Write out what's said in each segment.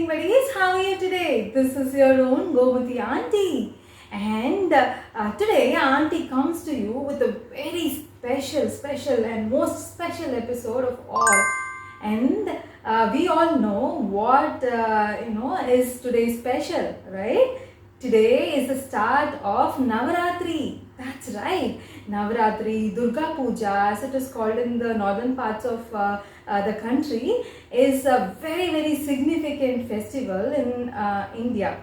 buddies, how are you today? This is your own Gomati auntie, and today auntie comes to you with a very special and most special episode of all. And we all know what is today special, right? Today is the start of Navaratri. That's right, Navaratri, Durga Puja, as it is called in the northern parts of the country, is a very significant festival in India.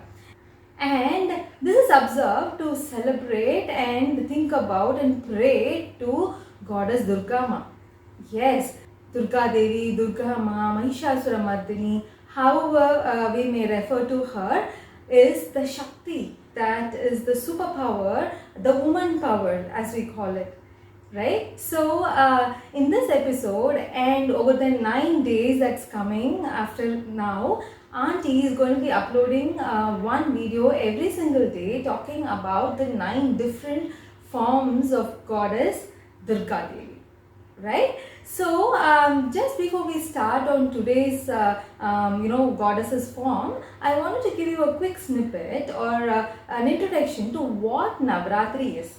And this is observed to celebrate and think about and pray to goddess Durga Ma. Yes, Durga Devi, Durga Ma, Mahishasura Mardini, however we may refer to her, is the Shakti, that is the superpower, the woman power as we call it. Right? So in this episode and over the 9 days that's coming after now, auntie is going to be uploading one video every single day talking about the 9 different forms of goddess Durga Devi. Right? So just before we start on today's goddess's form, I wanted to give you a quick snippet or an introduction to what Navratri is.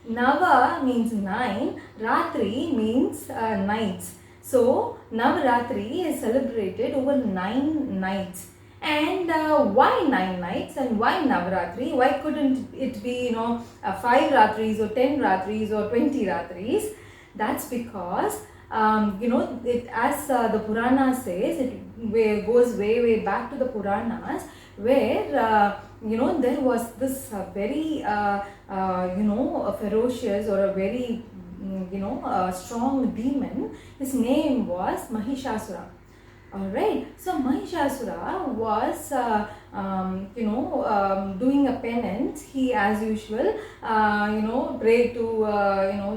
Nava means 9, Ratri means nights. So Navaratri is celebrated over 9 nights. And why 9 nights and why Navaratri? Why couldn't it be 5 Ratris or 10 Ratris or 20 Ratris? That's because it, as the Purana says, it goes way back to the Puranas, where there was this very ferocious or a very strong demon. His name was Mahishasura. Alright, so Mahishasura was doing a penance. He, as usual, prayed to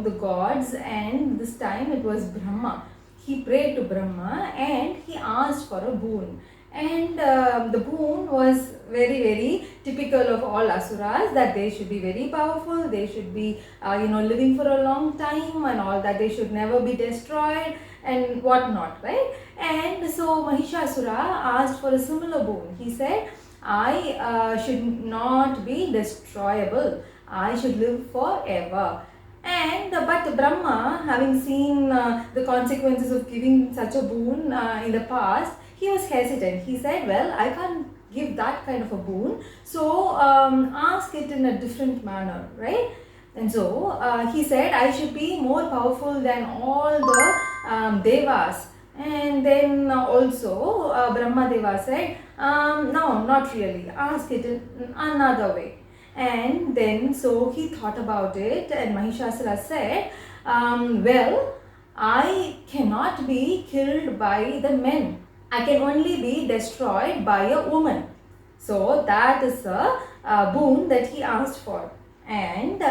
the gods, and this time it was Brahma. He prayed to Brahma and he asked for a boon. And the boon was very typical of all asuras, that they should be very powerful, they should be living for a long time and all that, they should never be destroyed and whatnot, right? And so Mahishasura asked for a similar boon. He said, I should not be destroyable, I should live forever. And but Brahma, having seen the consequences of giving such a boon in the past, he was hesitant. He said, well, I can't give that kind of a boon, so ask it in a different manner, right? And so he said, I should be more powerful than all the devas. And then also Brahma Deva said, no, not really, ask it in another way. And then so he thought about it, and Mahishasura said, well, I cannot be killed by the men, I can only be destroyed by a woman. So that is a boon that he asked for. And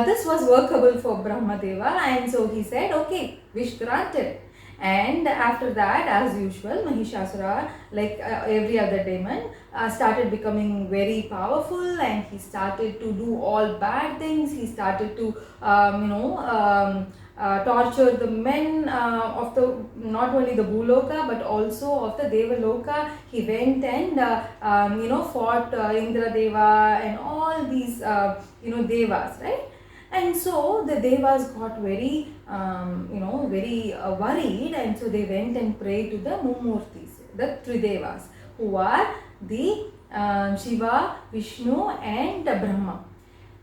this was workable for Brahmadeva, and so he said, okay, wish granted. And after that, as usual, Mahishasura, like every other demon, started becoming very powerful, and he started to do all bad things. He started to torture the men of the, not only the Bhuloka but also of the Devaloka. He went and fought Indra Deva and all these devas, right? And so the devas got very worried, and so they went and prayed to the Mummurtis, the Tridevas, who are the Shiva, Vishnu and Brahma.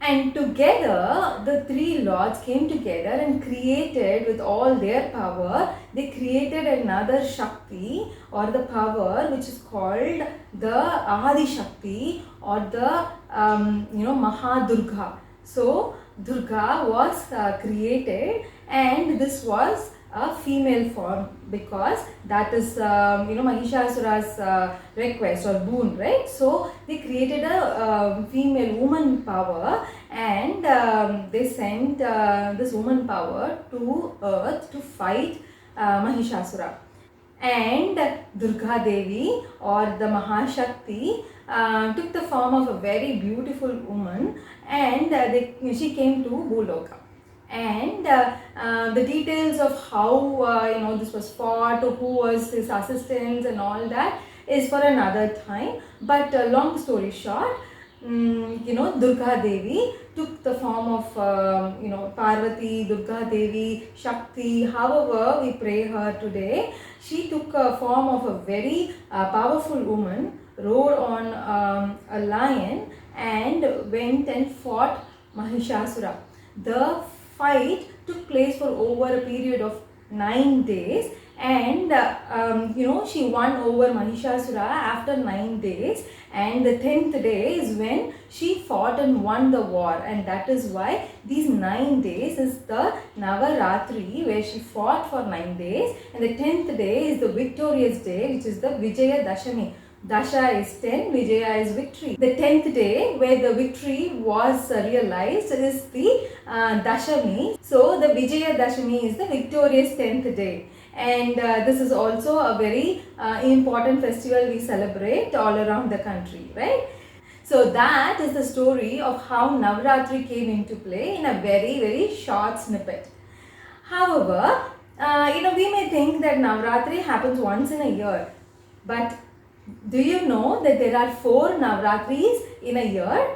And together, the 3 lords came together and created, with all their power, they created another Shakti, or the power, which is called the Adi Shakti, or the Maha Durga. So Durga was created, and this was a female form, because that is Mahishasura's request or boon, right? So they created a female woman power, and they sent this woman power to earth to fight Mahishasura. And Durga Devi, or the Mahashakti, took the form of a very beautiful woman, and she came to Bhuloka. and the details of how this was fought, who was his assistants and all that is for another time. But long story short, Durga Devi took the form of Parvati, Durga Devi, Shakti, however we pray her today. She took a form of a very powerful woman, rode on a lion and went and fought Mahishasura. The fight took place for over a period of 9 days, and she won over Mahishasura after 9 days, and the 10th day is when she fought and won the war, and that is why these 9 days is the Navaratri, where she fought for 9 days, and the 10th day is the victorious day, which is the Vijaya Dashami. Dasha is 10, Vijaya is victory. The 10th day where the victory was realized is the Dashami. So the Vijaya Dashami is the victorious 10th day. And this is also a very important festival we celebrate all around the country, right? So that is the story of how Navratri came into play in a very, very short snippet. However, we may think that Navratri happens once in a year, but do you know that there are 4 Navratris in a year?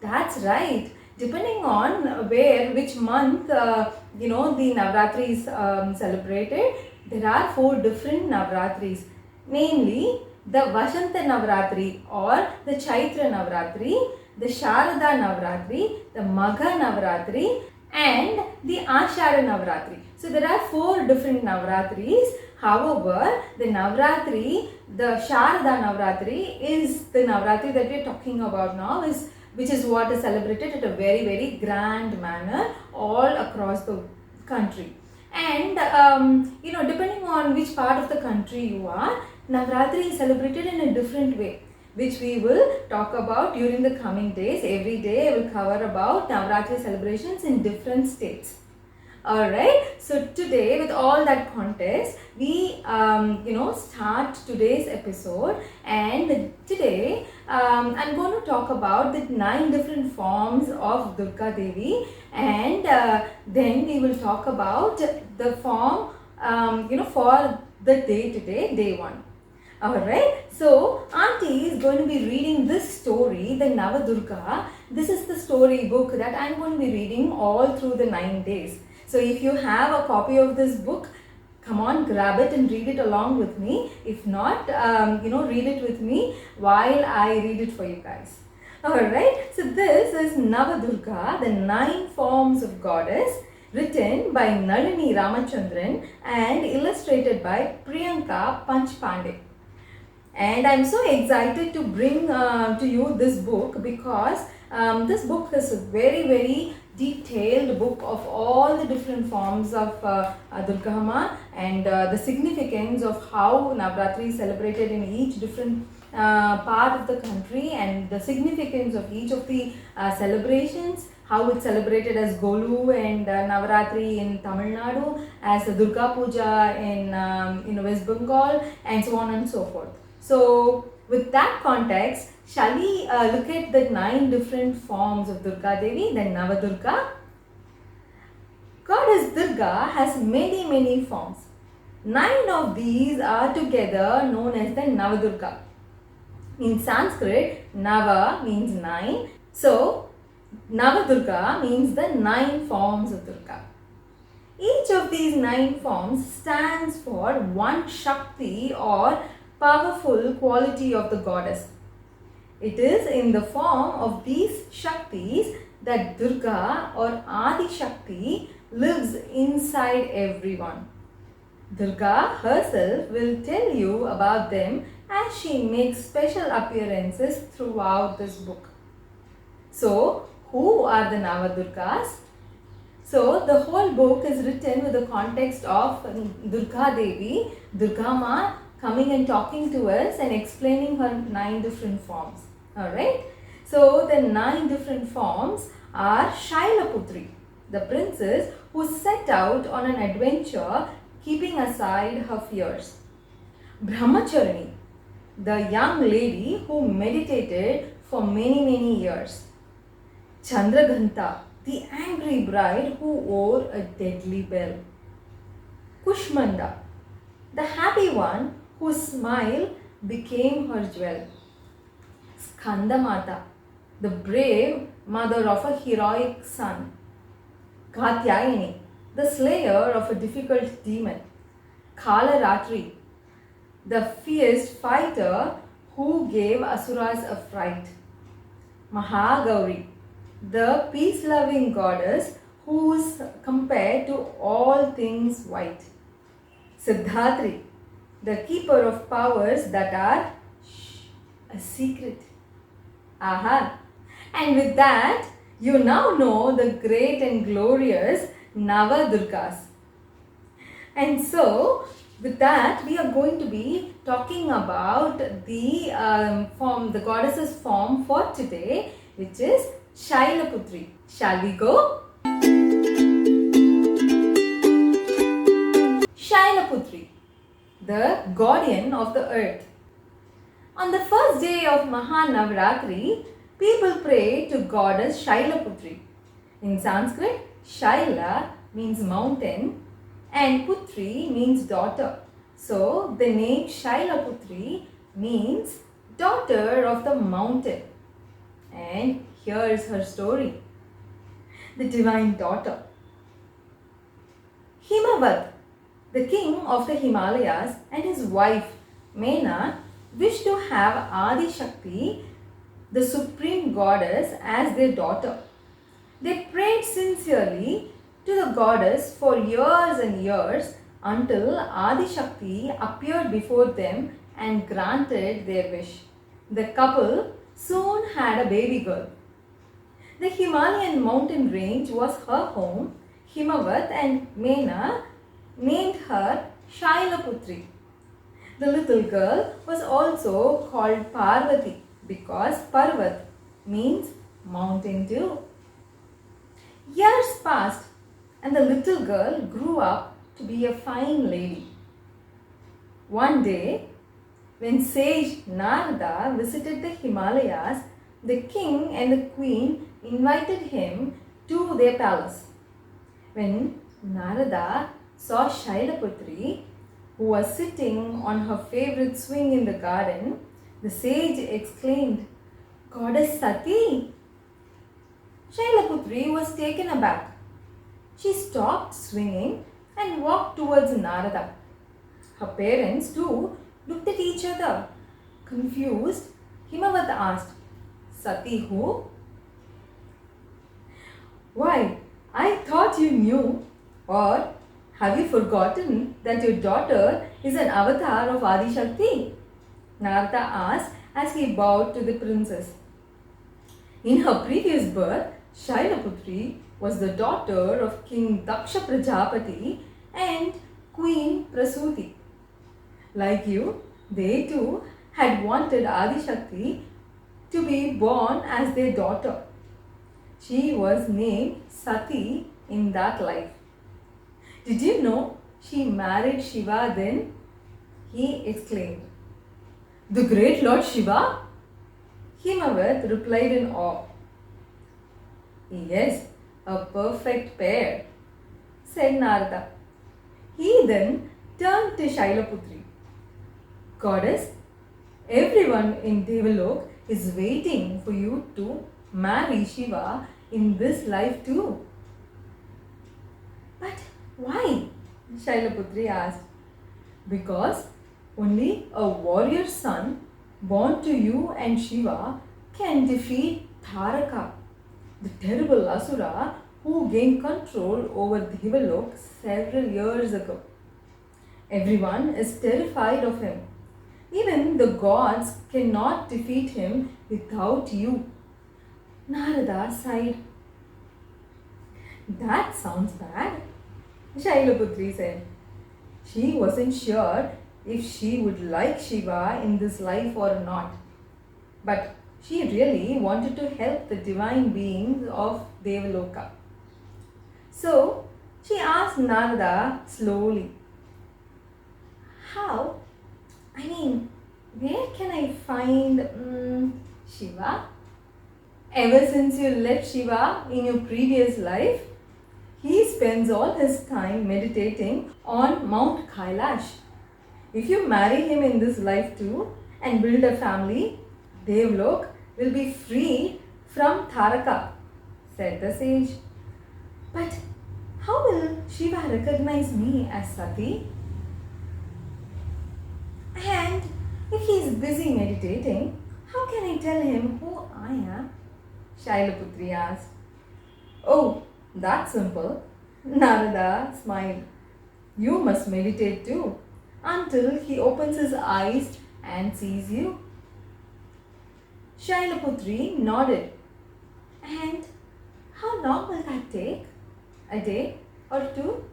That's right. Depending on which month the Navratri is celebrated, there are 4 different Navratris. Namely, the Vashanta Navratri or the Chaitra Navratri, the Sharada Navratri, the Magha Navratri, and the Ashara Navratri. So there are 4 different Navratris. However, the Navratri, the Sharada Navratri is the Navratri that we are talking about now, which is what is celebrated at a very, very grand manner all across the country. And depending on which part of the country you are, Navratri is celebrated in a different way, which we will talk about during the coming days. Every day I will cover about Navratri celebrations in different states. Alright, so today with all that context, we start today's episode, and today I'm going to talk about the 9 different forms of Durga Devi, and then we will talk about the form for the day today, day 1. Alright, so Auntie is going to be reading this story, the Nava Durga. This is the story book that I'm going to be reading all through the 9 days. So if you have a copy of this book, come on, grab it and read it along with me. If not, read it with me while I read it for you guys. Alright, so this is Nava Durga, the 9 forms of goddess, written by Nalini Ramachandran and illustrated by Priyanka Pachpande. And I'm so excited to bring to you this book because this book is a very, very detailed book of all the different forms of Durga Amma and the significance of how Navratri is celebrated in each different part of the country, and the significance of each of the celebrations, how it's celebrated as Golu and Navaratri in Tamil Nadu, as the Durga Puja in West Bengal, and so on and so forth. So with that context, shall we look at the 9 different forms of Durga Devi, the Nava Durga? Goddess Durga has many, many forms. 9 of these are together known as the Nava Durga. In Sanskrit, Nava means 9. So, Nava Durga means the 9 forms of Durga. Each of these 9 forms stands for one Shakti or powerful quality of the goddess. It is in the form of these Shaktis that Durga or Adi Shakti lives inside everyone. Durga herself will tell you about them as she makes special appearances throughout this book. So, who are the Nava Durgas? So, the whole book is written with the context of Durga Devi, Durga Amma, coming and talking to us and explaining her 9 different forms. Alright. So the 9 different forms are Shailaputri, the princess who set out on an adventure keeping aside her fears. Brahmacharini, the young lady who meditated for many, many years. Chandraghanta, the angry bride who wore a deadly bell. Kushmanda, the happy one whose smile became her jewel. Skandamata, the brave mother of a heroic son. Katyayani, the slayer of a difficult demon. Kaalratri, the fierce fighter who gave asuras a fright. Maha Gauri, the peace-loving goddess who is compared to all things white. Siddhidatri, the keeper of powers that are a secret. Aha! And with that, you now know the great and glorious Nava Durgas. And so, with that, we are going to be talking about the goddess's form for today, which is Shailaputri. Shall we go? Shailaputri, the guardian of the earth. On the first day of Maha Navaratri, people pray to goddess Shailaputri. In Sanskrit, Shaila means mountain and Putri means daughter. So the name Shailaputri means daughter of the mountain. And here is her story. The divine daughter. Hemwati, the king of the Himalayas, and his wife Maha wished to have Adi Shakti, the supreme goddess, as their daughter. They prayed sincerely to the goddess for years and years until Adi Shakti appeared before them and granted their wish. The couple soon had a baby girl. The Himalayan mountain range was her home. Hemwati and Maha named her Shailaputri. The little girl was also called Parvati because Parvat means mountain too. Years passed and the little girl grew up to be a fine lady. One day, when sage Narada visited the Himalayas, the king and the queen invited him to their palace. When Narada saw Shailaputri, who was sitting on her favorite swing in the garden, the sage exclaimed, "Goddess Sati!" Shailaputri was taken aback. She stopped swinging and walked towards Narada. Her parents too looked at each other. Confused, Hemwati asked, "Sati who?" "Why, I thought you knew. Or have you forgotten that your daughter is an avatar of Adi Shakti?" Narada asked as he bowed to the princess. In her previous birth, Shailaputri was the daughter of King Daksha Prajapati and Queen Prasuti. Like you, they too had wanted Adi Shakti to be born as their daughter. She was named Sati in that life. "Did you know she married Shiva then?" he exclaimed. "The great Lord Shiva?" Hemwati replied in awe. "Yes, a perfect pair," said Narada. He then turned to Shailaputri. "Goddess, everyone in Devalok is waiting for you to marry Shiva in this life too." "But why?" Shailaputri asked. "Because only a warrior son born to you and Shiva can defeat Taraka, the terrible Asura who gained control over Devalok several years ago. Everyone is terrified of him. Even the gods cannot defeat him without you." Narada sighed. "That sounds bad," Shailaputri said. She wasn't sure if she would like Shiva in this life or not. But she really wanted to help the divine beings of Devaloka. So she asked Narada slowly, "How? I mean, where can I find Shiva?" Ever since you left Shiva in your previous life, he spends all his time meditating on Mount Kailash. If you marry him in this life too and build a family, Devlok will be freed from Tharaka, said the sage. But how will Shiva recognize me as Sati? And if he is busy meditating, how can I tell him who I am? Shailaputri asked. Oh, that's simple. Narada smiled. You must meditate too, until he opens his eyes and sees you. Shailaputri nodded. And how long will that take? A day or two?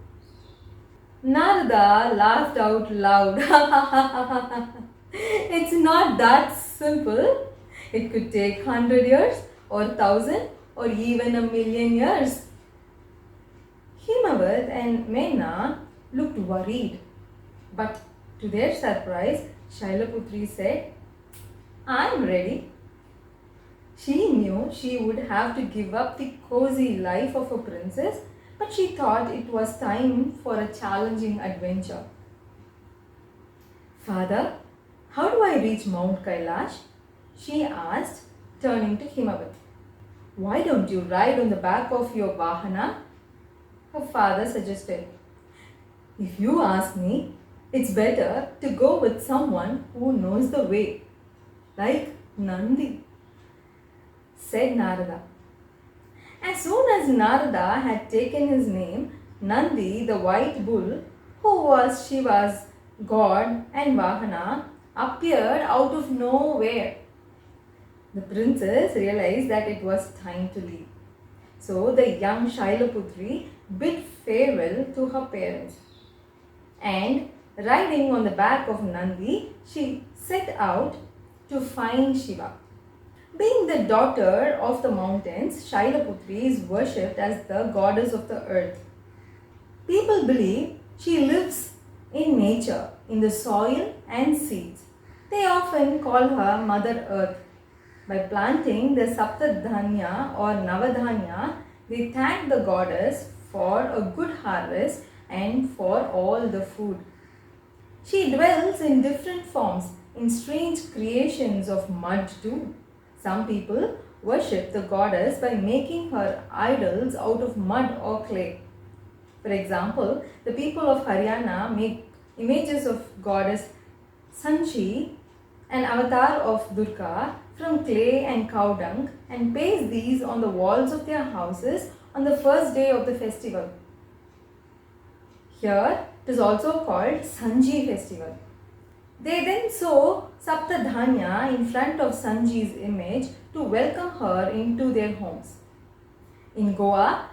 Narada laughed out loud. It's not that simple. It could take 100 years or 1,000 or even 1,000,000 years. Hemwati and Meena looked worried. But to their surprise, Shailaputri said, I'm ready. She knew she would have to give up the cozy life of a princess, but she thought it was time for a challenging adventure. Father, how do I reach Mount Kailash? She asked, turning to Hemwati. Why don't you ride on the back of your Vahana? Her father suggested. If you ask me, it's better to go with someone who knows the way, like Nandi, said Narada. As soon as Narada had taken his name, Nandi, the white bull, who was Shiva's god and Vahana, appeared out of nowhere. The princess realized that it was time to leave. So the young Shailaputri bid farewell to her parents. And riding on the back of Nandi, she set out to find Shiva. Being the daughter of the mountains, Shailaputri is worshipped as the goddess of the earth. People believe she lives in nature, in the soil and seeds. They often call her Mother Earth. By planting the Saptadhanya or Navadhanya, they thank the goddess for a good harvest and for all the food. She dwells in different forms, in strange creations of mud too. Some people worship the goddess by making her idols out of mud or clay. For example, the people of Haryana make images of goddess Sanchi, an avatar of Durga, from clay and cow dung and paste these on the walls of their houses on the first day of the festival. Here it is also called Sanji festival. They then sow Saptadhanya in front of Sanji's image to welcome her into their homes. In Goa,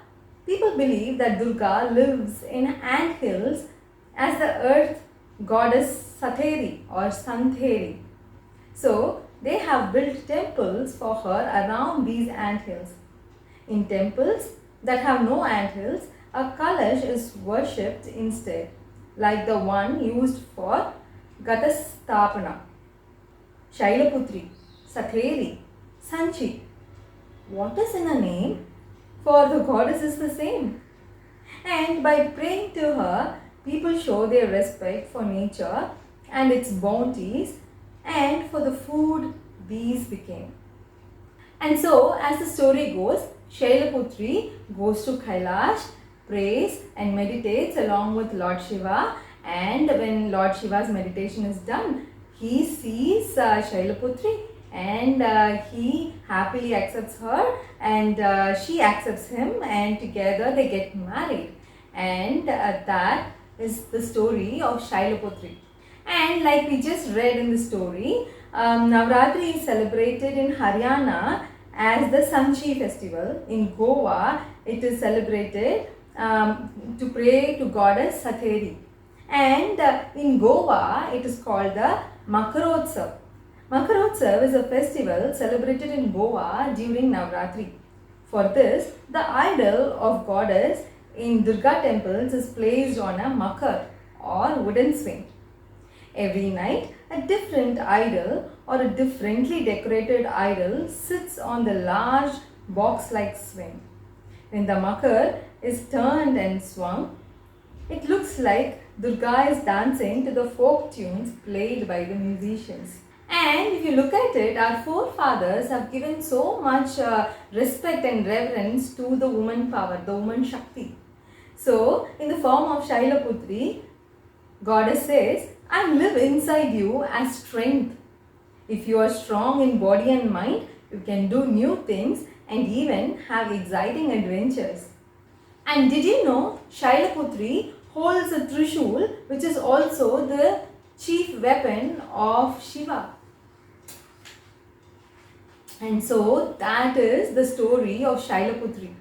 people believe that Durga lives in ant hills as the earth goddess Satheri or Santheri. So, they have built temples for her around these ant hills. In temples that have no ant hills, a Kalash is worshipped instead, like the one used for Gatastapana. Shailaputri, Satheri, Sanchi. What is in a name? For the goddess is the same. And by praying to her, people show their respect for nature and its bounties and for the food these became. And so, as the story goes, Shailaputri goes to Kailash, prays and meditates along with Lord Shiva, and when Lord Shiva's meditation is done, he sees Shailaputri and he happily accepts her and she accepts him, and together they get married, and that is the story of Shailaputri. And like we just read in the story, Navratri is celebrated in Haryana as the Sanchi festival. In Goa, it is celebrated to pray to goddess Satheri. And in Goa, it is called the Makarotsav. Makarotsav is a festival celebrated in Goa during Navratri. For this, the idol of goddess in Durga temples is placed on a makar or wooden swing. Every night, a different idol or a differently decorated idol sits on the large box-like swing. When the makar is turned and swung, it looks like Durga is dancing to the folk tunes played by the musicians. And if you look at it, our forefathers have given so much respect and reverence to the woman power, the woman Shakti. So, in the form of Shailaputri, Goddess says, I live inside you as strength. If you are strong in body and mind, you can do new things and even have exciting adventures. And did you know Shailaputri holds a Trishul, which is also the chief weapon of Shiva. And so that is the story of Shailaputri.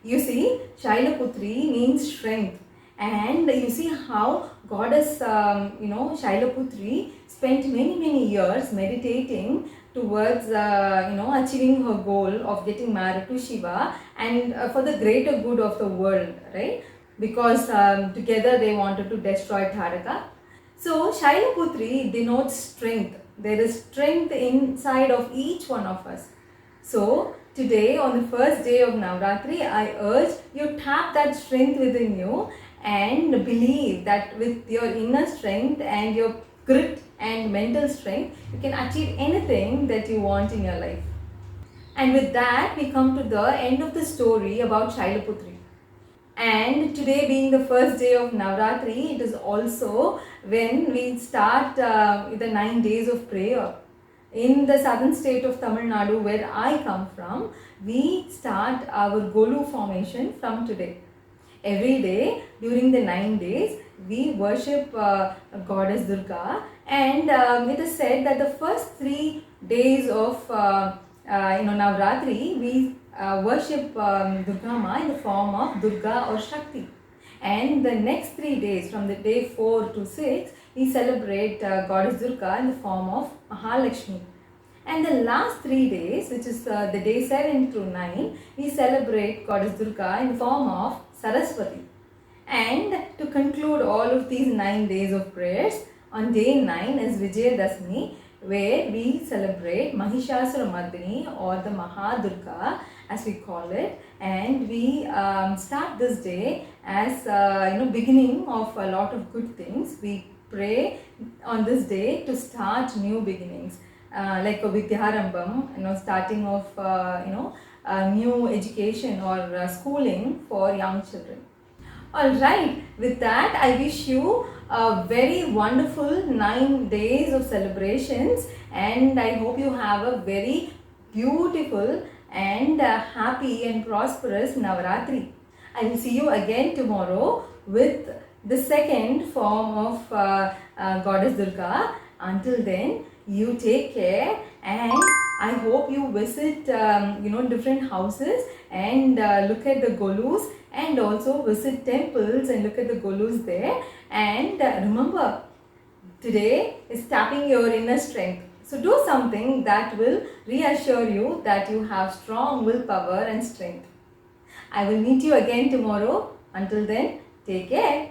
You see, Shailaputri means strength. And you see how goddess, Shailaputri spent many years meditating towards, achieving her goal of getting married to Shiva and for the greater good of the world, right? Because together they wanted to destroy Dharaka. So Shailaputri denotes strength. There is strength inside of each one of us. So today, on the first day of Navratri, I urge you tap that strength within you and believe that with your inner strength and your grit and mental strength, you can achieve anything that you want in your life. And with that, we come to the end of the story about Shailaputri. And today being the first day of Navratri, it is also when we start the 9 days of prayer. In the southern state of Tamil Nadu, where I come from, we start our Golu formation from today. Every day during the 9 days, we worship Goddess Durga, and it is said that the first 3 days of Navratri, we worship Durga Ma in the form of Durga or Shakti. And the next 3 days, from the day 4 to 6, we celebrate Goddess Durga in the form of Mahalakshmi. And the last 3 days, which is the day 7 to 9, we celebrate Goddess Durga in the form of Saraswati. And to conclude all of these 9 days of prayers, on day 9 is Vijayadashmi, where we celebrate Mahishasuramardini or the Maha Durga, as we call it, and we start this day as beginning of a lot of good things. We pray on this day to start new beginnings, like a Vidyarambham, starting of new education or schooling for young children. Alright, with that I wish you a very wonderful 9 days of celebrations, and I hope you have a very beautiful and happy and prosperous Navaratri. I will see you again tomorrow with the second form of Goddess Durga. Until then, you take care, and I hope you visit different houses and look at the golus, and also visit temples and look at the golus there. And remember, today is tapping your inner strength. So do something that will reassure you that you have strong willpower and strength. I will meet you again tomorrow. Until then, take care.